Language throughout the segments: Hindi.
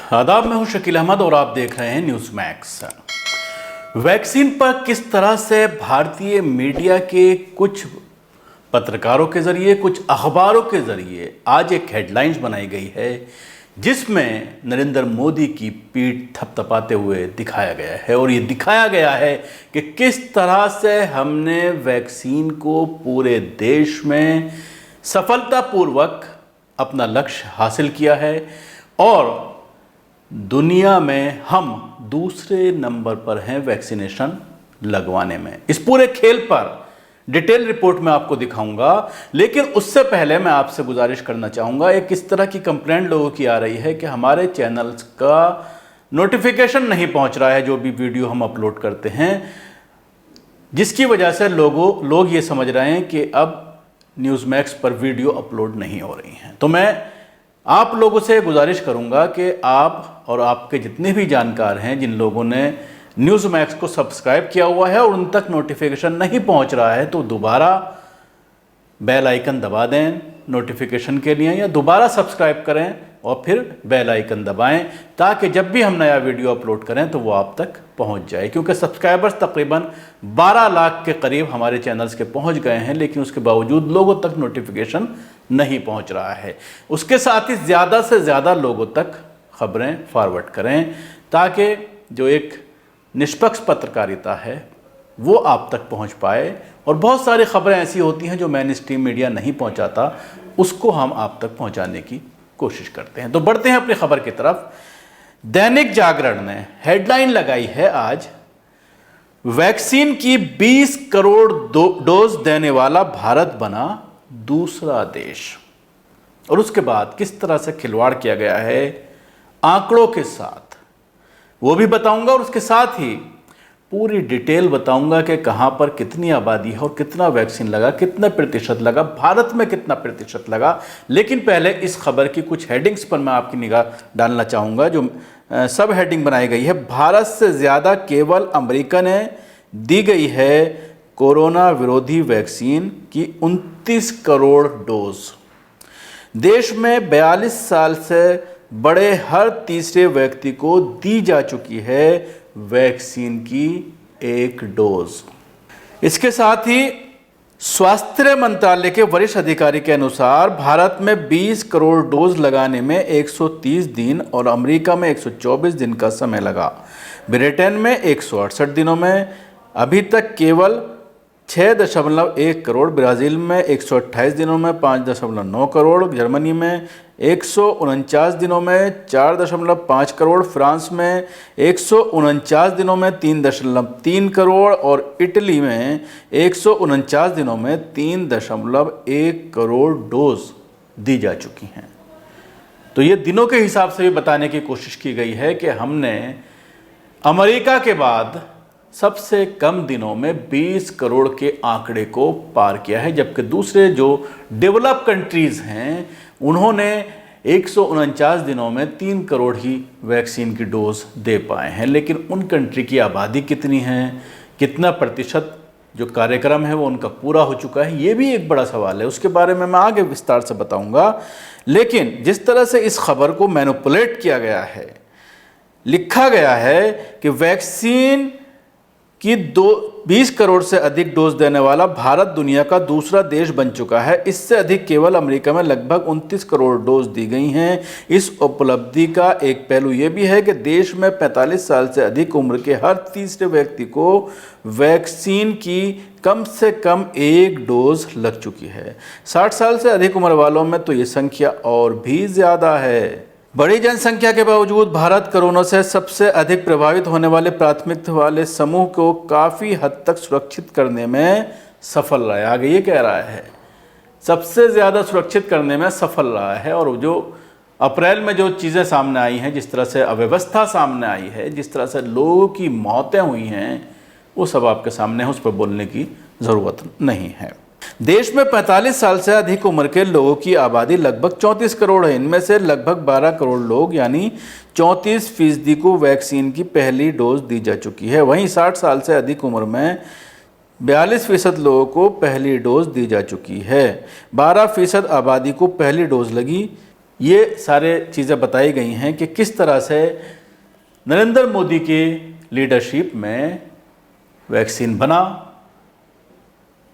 आदाब, मैं हूं शकील अहमद और आप देख रहे हैं न्यूज़ मैक्स। वैक्सीन पर किस तरह से भारतीय मीडिया के कुछ पत्रकारों के जरिए, कुछ अखबारों के जरिए आज एक हेडलाइंस बनाई गई है जिसमें नरेंद्र मोदी की पीठ थपथपाते हुए दिखाया गया है। और ये दिखाया गया है कि किस तरह से हमने वैक्सीन को पूरे देश में सफलतापूर्वक अपना लक्ष्य हासिल किया है और दुनिया में हम दूसरे नंबर पर हैं वैक्सीनेशन लगवाने में। इस पूरे खेल पर डिटेल रिपोर्ट में आपको दिखाऊंगा, लेकिन उससे पहले मैं आपसे गुजारिश करना चाहूँगा, एक इस तरह की कंप्लेंट लोगों की आ रही है कि हमारे चैनल्स का नोटिफिकेशन नहीं पहुँच रहा है जो भी वीडियो हम अपलोड करते हैं, जिसकी वजह से लोग ये समझ रहे हैं कि अब न्यूज़ मैक्स पर वीडियो अपलोड नहीं हो रही हैं। तो मैं आप लोगों से गुजारिश करूंगा कि आप और आपके जितने भी जानकार हैं जिन लोगों ने न्यूज़ मैक्स को सब्सक्राइब किया हुआ है और उन तक नोटिफिकेशन नहीं पहुंच रहा है, तो दोबारा बेल आइकन दबा दें नोटिफिकेशन के लिए, या दोबारा सब्सक्राइब करें और फिर बेल आइकन दबाएं ताकि जब भी हम नया वीडियो अपलोड करें तो वो आप तक पहुंच जाए। क्योंकि सब्सक्राइबर्स तकरीबन 12 लाख के करीब हमारे चैनल्स के पहुंच गए हैं, लेकिन उसके बावजूद लोगों तक नोटिफिकेशन नहीं पहुंच रहा है। उसके साथ ही ज़्यादा से ज़्यादा लोगों तक खबरें फॉरवर्ड करें ताकि जो एक निष्पक्ष पत्रकारिता है वो आप तक पहुंच पाए। और बहुत सारी खबरें ऐसी होती हैं जो मेन स्ट्रीम मीडिया नहीं पहुंचाता, उसको हम आप तक पहुंचाने की कोशिश करते हैं। तो बढ़ते हैं अपनी खबर की तरफ। दैनिक जागरण ने हेडलाइन लगाई है आज, वैक्सीन की 20 करोड़ डोज देने वाला भारत बना दूसरा देश। और उसके बाद किस तरह से खिलवाड़ किया गया है आंकड़ों के साथ वो भी बताऊंगा, और उसके साथ ही पूरी डिटेल बताऊंगा कि कहां पर कितनी आबादी है और कितना वैक्सीन लगा, कितना प्रतिशत लगा, भारत में कितना प्रतिशत लगा। लेकिन पहले इस खबर की कुछ हेडिंग्स पर मैं आपकी निगाह डालना चाहूँगा। जो सब हेडिंग बनाई गई है, भारत से ज़्यादा केवल अमेरिका ने दी गई है कोरोना विरोधी वैक्सीन की 29 करोड़ डोज। देश में 42 साल से बड़े हर तीसरे व्यक्ति को दी जा चुकी है वैक्सीन की एक डोज। इसके साथ ही स्वास्थ्य मंत्रालय के वरिष्ठ अधिकारी के अनुसार भारत में 20 करोड़ डोज लगाने में 130 दिन और अमेरिका में 124 दिन का समय लगा। ब्रिटेन में 168 दिनों में अभी तक केवल 6.1 करोड़, ब्राज़ील में 128 दिनों में 5.9 करोड़, जर्मनी में 149 दिनों में 4.5 करोड़, फ्रांस में 149 दिनों में 3.3 करोड़ और इटली में 149 दिनों में 3.1 करोड़ डोज दी जा चुकी हैं। तो ये दिनों के हिसाब से भी बताने की कोशिश की गई है कि हमने अमेरिका के बाद सबसे कम दिनों में 20 करोड़ के आंकड़े को पार किया है, जबकि दूसरे जो डेवलप कंट्रीज़ हैं उन्होंने 149 दिनों में 3 करोड़ ही वैक्सीन की डोज दे पाए हैं। लेकिन उन कंट्री की आबादी कितनी है, कितना प्रतिशत जो कार्यक्रम है वो उनका पूरा हो चुका है, ये भी एक बड़ा सवाल है। उसके बारे में मैं आगे विस्तार से बताऊंगा। लेकिन जिस तरह से इस खबर को मैनिपुलेट किया गया है, लिखा गया है कि वैक्सीन कि 20 करोड़ से अधिक डोज देने वाला भारत दुनिया का दूसरा देश बन चुका है। इससे अधिक केवल अमेरिका में लगभग 29 करोड़ डोज दी गई हैं। इस उपलब्धि का एक पहलू यह भी है कि देश में 45 साल से अधिक उम्र के हर तीसरे व्यक्ति को वैक्सीन की कम से कम एक डोज लग चुकी है। 60 साल से अधिक उम्र वालों में तो ये संख्या और भी ज़्यादा है। बड़ी जनसंख्या के बावजूद भारत कोरोना से सबसे अधिक प्रभावित होने वाले प्राथमिकता वाले समूह को काफ़ी हद तक सुरक्षित करने में सफल रहा है। आगे ये कह रहा है सबसे ज़्यादा सुरक्षित करने में सफल रहा है। और जो अप्रैल में जो चीज़ें सामने आई हैं, जिस तरह से अव्यवस्था सामने आई है, जिस तरह से लोगों की मौतें हुई हैं, वो सब आपके सामने है, उस पर बोलने की ज़रूरत नहीं है। देश में 45 साल से अधिक उम्र के लोगों की आबादी लगभग 34 करोड़ है। इनमें से लगभग 12 करोड़ लोग यानी 34% को वैक्सीन की पहली डोज दी जा चुकी है। वहीं 60 साल से अधिक उम्र में 42% लोगों को पहली डोज दी जा चुकी है। 12% आबादी को पहली डोज लगी ये सारे चीज़ें बताई गई हैं कि किस तरह से नरेंद्र मोदी की लीडरशिप में वैक्सीन बना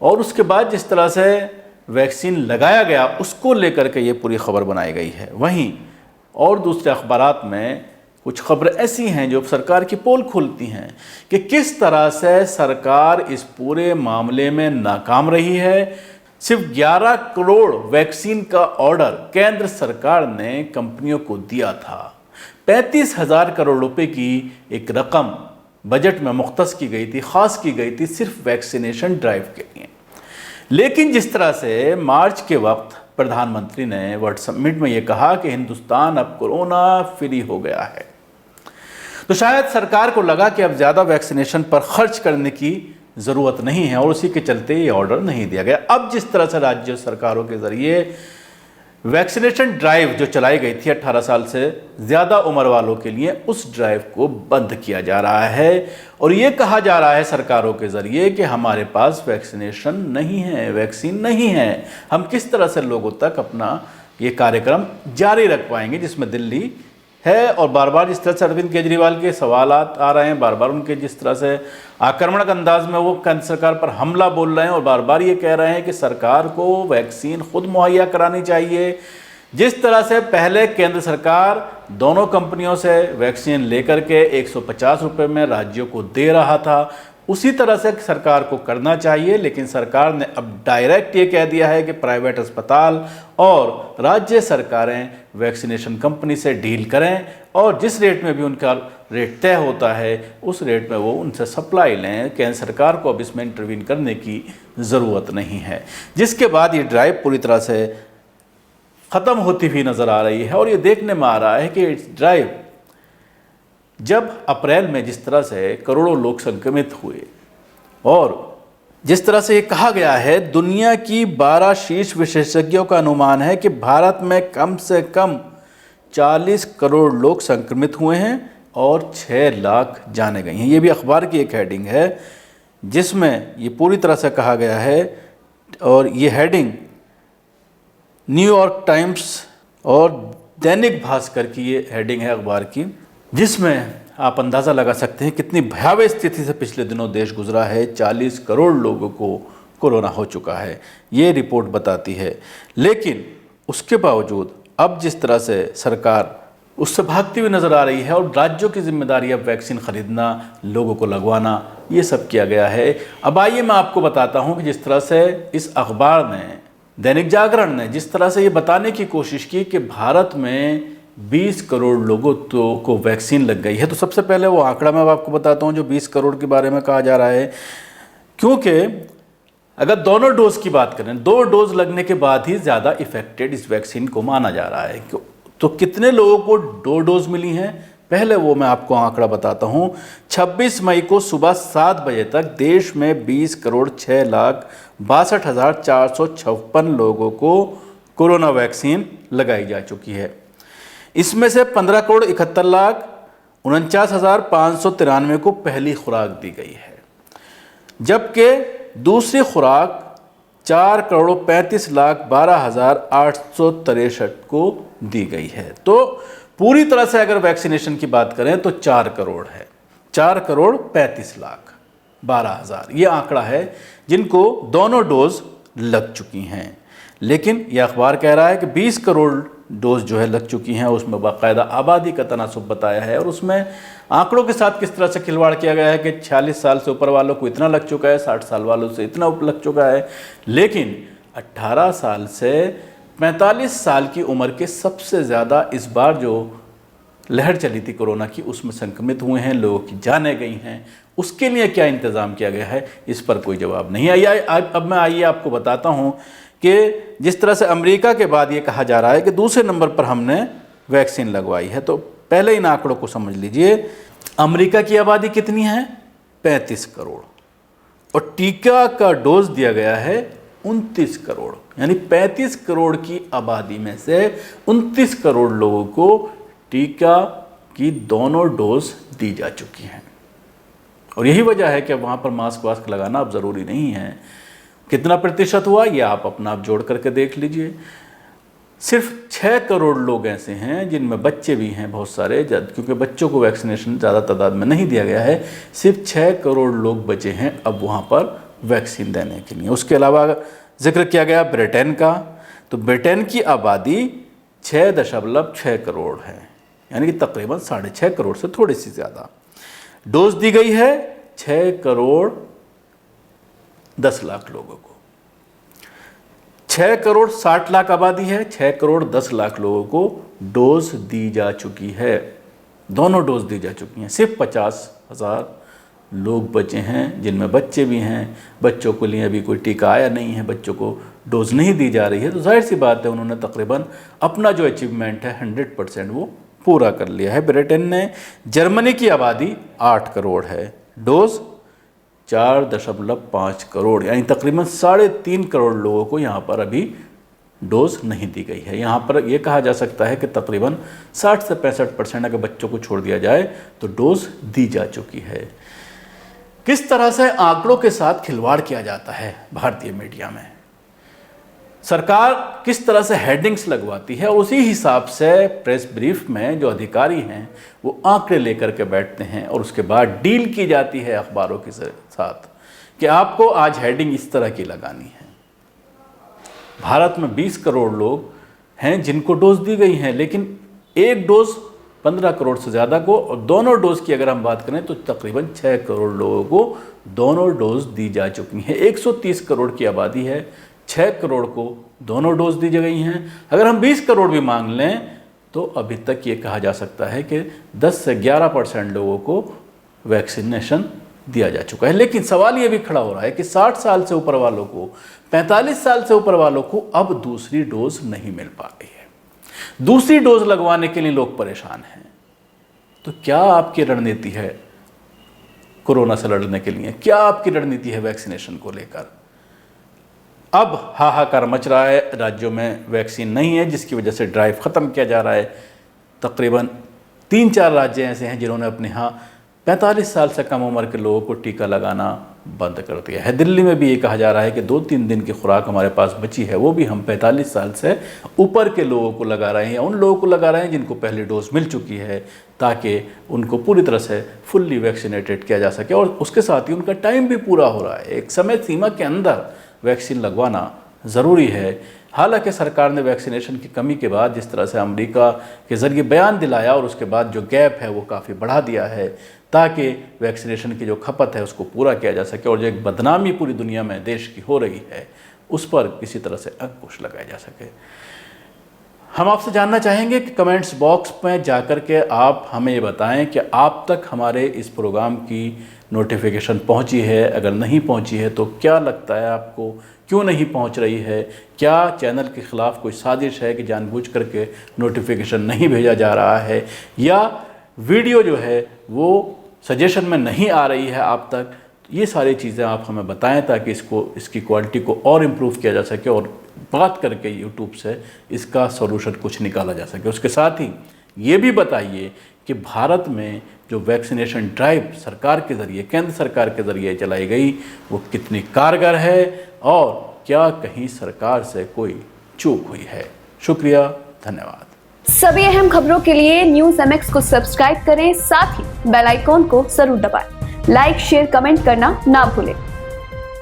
और उसके बाद जिस तरह से वैक्सीन लगाया गया उसको लेकर के ये पूरी खबर बनाई गई है। वहीं और दूसरे अखबारात में कुछ खबरें ऐसी हैं जो सरकार की पोल खोलती हैं कि किस तरह से सरकार इस पूरे मामले में नाकाम रही है। सिर्फ 11 करोड़ वैक्सीन का ऑर्डर केंद्र सरकार ने कंपनियों को दिया था। 35,000 करोड़ रुपए की एक रकम बजट में मुख्तस की गई थी, खास की गई थी सिर्फ वैक्सीनेशन ड्राइव के लिए। लेकिन जिस तरह से मार्च के वक्त प्रधानमंत्री ने वर्ल्ड समिट में यह कहा कि हिंदुस्तान अब कोरोना फ्री हो गया है, तो शायद सरकार को लगा कि अब ज़्यादा वैक्सीनेशन पर खर्च करने की ज़रूरत नहीं है और उसी के चलते ये ऑर्डर नहीं दिया गया। अब जिस तरह से राज्य सरकारों के ज़रिए वैक्सीनेशन ड्राइव जो चलाई गई थी 18 साल से ज़्यादा उम्र वालों के लिए, उस ड्राइव को बंद किया जा रहा है और ये कहा जा रहा है सरकारों के ज़रिए कि हमारे पास वैक्सीनेशन नहीं है, वैक्सीन नहीं है, हम किस तरह से लोगों तक अपना ये कार्यक्रम जारी रख पाएंगे, जिसमें दिल्ली है। और बार बार जिस तरह से अरविंद केजरीवाल के सवालात आ रहे हैं, बार बार उनके जिस तरह से आक्रामक अंदाज में वो केंद्र सरकार पर हमला बोल रहे हैं और बार बार ये कह रहे हैं कि सरकार को वैक्सीन खुद मुहैया करानी चाहिए। जिस तरह से पहले केंद्र सरकार दोनों कंपनियों से वैक्सीन लेकर के 150 रुपये में राज्यों को दे रहा था, उसी तरह से सरकार को करना चाहिए। लेकिन सरकार ने अब डायरेक्ट ये कह दिया है कि प्राइवेट अस्पताल और राज्य सरकारें वैक्सीनेशन कंपनी से डील करें और जिस रेट में भी उनका रेट तय होता है उस रेट में वो उनसे सप्लाई लें। केंद्र सरकार को अब इसमें इंटरवीन करने की ज़रूरत नहीं है, जिसके बाद ये ड्राइव पूरी तरह से ख़त्म होती हुई नज़र आ रही है। और ये देखने में आ रहा है कि ड्राइव जब अप्रैल में जिस तरह से करोड़ों लोग संक्रमित हुए और जिस तरह से ये कहा गया है, दुनिया की 12 शीर्ष विशेषज्ञों का अनुमान है कि भारत में कम से कम 40 करोड़ लोग संक्रमित हुए हैं और 6 लाख जाने गए हैं। ये भी अखबार की एक हेडिंग है जिसमें ये पूरी तरह से कहा गया है और ये हेडिंग न्यूयॉर्क टाइम्स और दैनिक भास्कर की ये हेडिंग है अखबार की, जिसमें आप अंदाज़ा लगा सकते हैं कितनी भयावह स्थिति से पिछले दिनों देश गुजरा है। 40 करोड़ लोगों को कोरोना हो चुका है, ये रिपोर्ट बताती है। लेकिन उसके बावजूद अब जिस तरह से सरकार उससे भागती हुई नज़र आ रही है और राज्यों की जिम्मेदारी अब वैक्सीन ख़रीदना, लोगों को लगवाना, ये सब किया गया है। अब आइए मैं आपको बताता हूँ कि जिस तरह से इस अखबार ने, दैनिक जागरण ने जिस तरह से ये बताने की कोशिश की कि भारत में 20 करोड़ लोगों को वैक्सीन लग गई है, तो सबसे पहले वो आंकड़ा मैं आपको बताता हूँ जो 20 करोड़ के बारे में कहा जा रहा है। क्योंकि अगर दोनों डोज की बात करें, 2 डोज लगने के बाद ही ज़्यादा इफेक्टेड इस वैक्सीन को माना जा रहा है। तो कितने लोगों को 2 डोज मिली हैं, पहले वो मैं आपको आंकड़ा बताता हूँ। 26 मई को सुबह 7 बजे तक देश में 20 करोड़ 6,62,456 लोगों को कोरोना वैक्सीन लगाई जा चुकी है। इसमें से 15 करोड़ 71,49,593 को पहली खुराक दी गई है, जबकि दूसरी खुराक 4 करोड़ 35,12,863 को दी गई है। तो पूरी तरह से अगर वैक्सीनेशन की बात करें तो 4 करोड़ है, 4 करोड़ 35,12,000 ये आंकड़ा है जिनको दोनों डोज लग चुकी हैं। लेकिन यह अखबार कह रहा है कि 20 करोड़ डोज जो है लग चुकी हैं, उसमें बाकायदा आबादी का तनासुब बताया है और उसमें आंकड़ों के साथ किस तरह से खिलवाड़ किया गया है कि 46 साल से ऊपर वालों को इतना लग चुका है, 60 साल वालों से इतना लग चुका है। लेकिन 18 साल से 45 साल की उम्र के सबसे ज़्यादा इस बार जो लहर चली थी कोरोना की, उसमें संक्रमित हुए हैं, लोगों की जानें गई हैं। उसके लिए क्या इंतज़ाम किया गया है, इस पर कोई जवाब नहीं है। अब मैं आइए आपको बताता हूँ कि जिस तरह से अमेरिका के बाद ये कहा जा रहा है कि दूसरे नंबर पर हमने वैक्सीन लगवाई है, तो पहले इन आंकड़ों को समझ लीजिए। अमेरिका की आबादी कितनी है? 35 करोड़ और टीका का डोज दिया गया है 29 करोड़, यानी 35 करोड़ की आबादी में से 29 करोड़ लोगों को टीका की दोनों डोज दी जा चुकी हैं। और यही वजह है कि वहाँ पर मास्क वास्क लगाना अब ज़रूरी नहीं है। कितना प्रतिशत हुआ ये आप अपना आप जोड़ करके देख लीजिए। सिर्फ 6 करोड़ लोग ऐसे हैं जिनमें बच्चे भी हैं बहुत सारे, क्योंकि बच्चों को वैक्सीनेशन ज़्यादा तादाद में नहीं दिया गया है। सिर्फ 6 करोड़ लोग बचे हैं अब वहाँ पर वैक्सीन देने के लिए। उसके अलावा जिक्र किया गया ब्रिटेन का, तो ब्रिटेन की आबादी 6.6 करोड़ है, यानी कि तकरीबन 6.5 करोड़ से थोड़ी सी ज़्यादा। डोज दी गई है 6 करोड़ 10 लाख लोगों को। 6 करोड़ 60 लाख आबादी है, 6 करोड़ 10 लाख लोगों को डोज दी जा चुकी है, दोनों डोज दी जा चुकी हैं। सिर्फ 50,000 लोग बचे हैं जिनमें बच्चे भी हैं। बच्चों के लिए अभी कोई टीका आया नहीं है, बच्चों को डोज नहीं दी जा रही है, तो जाहिर सी बात है उन्होंने तकरीबन अपना जो अचीवमेंट है 100% वो पूरा कर लिया है ब्रिटेन ने। जर्मनी की आबादी 8 करोड़ है, डोज 4.5 करोड़, यानी तकरीबन 3.5 करोड़ लोगों को यहाँ पर अभी डोज नहीं दी गई है। यहाँ पर यह कहा जा सकता है कि तकरीबन 60 से 65% अगर बच्चों को छोड़ दिया जाए तो डोज दी जा चुकी है। किस तरह से आंकड़ों के साथ खिलवाड़ किया जाता है भारतीय मीडिया में, सरकार किस तरह से हेडिंग्स लगवाती है, और उसी हिसाब से प्रेस ब्रीफ में जो अधिकारी हैं वो आंकड़े लेकर के बैठते हैं और उसके बाद डील की जाती है अखबारों के साथ कि आपको आज हेडिंग इस तरह की लगानी है। भारत में 20 करोड़ लोग हैं जिनको डोज दी गई हैं, लेकिन एक डोज 15 करोड़ से ज़्यादा को, और दोनों डोज की अगर हम बात करें तो तकरीबन 6 करोड़ लोगों को दोनों डोज दी जा चुकी हैं। 130 करोड़ की आबादी है, 6 करोड़ को दोनों डोज दी गई हैं। अगर हम 20 करोड़ भी मांग लें तो अभी तक ये कहा जा सकता है कि 10 से 11% लोगों को वैक्सीनेशन दिया जा चुका है। लेकिन सवाल ये भी खड़ा हो रहा है कि 60 साल से ऊपर वालों को, 45 साल से ऊपर वालों को अब दूसरी डोज नहीं मिल पा रही है। दूसरी डोज लगवाने के लिए लोग परेशान हैं। तो क्या आपकी रणनीति है कोरोना से लड़ने के लिए? क्या आपकी रणनीति है वैक्सीनेशन को लेकर? अब हाहाकार मच रहा है, राज्यों में वैक्सीन नहीं है जिसकी वजह से ड्राइव ख़त्म किया जा रहा है। तकरीबन 3-4 राज्य ऐसे हैं जिन्होंने अपने यहाँ 45 साल से कम उम्र के लोगों को टीका लगाना बंद कर दिया है। दिल्ली में भी ये कहा जा रहा है कि 2-3 दिन की खुराक हमारे पास बची है, वो भी हम 45 साल से ऊपर के लोगों को लगा रहे हैं, उन लोगों को लगा रहे हैं जिनको पहली डोज मिल चुकी है, ताकि उनको पूरी तरह से फुल्ली वैक्सीनेटेड किया जा सके। और उसके साथ ही उनका टाइम भी पूरा हो रहा है। एक समय सीमा के अंदर वैक्सीन लगवाना ज़रूरी है। हालांकि सरकार ने वैक्सीनेशन की कमी के बाद जिस तरह से अमेरिका के ज़रिए बयान दिलाया और उसके बाद जो गैप है वो काफ़ी बढ़ा दिया है, ताकि वैक्सीनेशन की जो खपत है उसको पूरा किया जा सके और जो एक बदनामी पूरी दुनिया में देश की हो रही है उस पर किसी तरह से अंकुश लगाया जा सके। हम आपसे जानना चाहेंगे कि कमेंट्स बॉक्स में जाकर के आप हमें ये बताएं कि आप तक हमारे इस प्रोग्राम की नोटिफिकेशन पहुंची है। अगर नहीं पहुंची है तो क्या लगता है आपको, क्यों नहीं पहुंच रही है? क्या चैनल के ख़िलाफ़ कोई साजिश है कि जानबूझ करके नोटिफिकेशन नहीं भेजा जा रहा है, या वीडियो जो है वो सजेशन में नहीं आ रही है आप तक? ये सारी चीज़ें आप हमें बताएं ताकि इसकी क्वालिटी को और इम्प्रूव किया जा सके और बात करके यूट्यूब से इसका सॉल्यूशन कुछ निकाला जा सके। उसके साथ ही ये भी बताइए कि भारत में जो वैक्सीनेशन ड्राइव सरकार के ज़रिए, केंद्र सरकार के ज़रिए चलाई गई, वो कितनी कारगर है और क्या कहीं सरकार से कोई चूक हुई है। शुक्रिया, धन्यवाद। सभी अहम खबरों के लिए न्यूज़ MX को सब्सक्राइब करें, साथ ही बेल आइकॉन को जरूर दबाएं। लाइक, शेयर, कमेंट करना ना भूलें।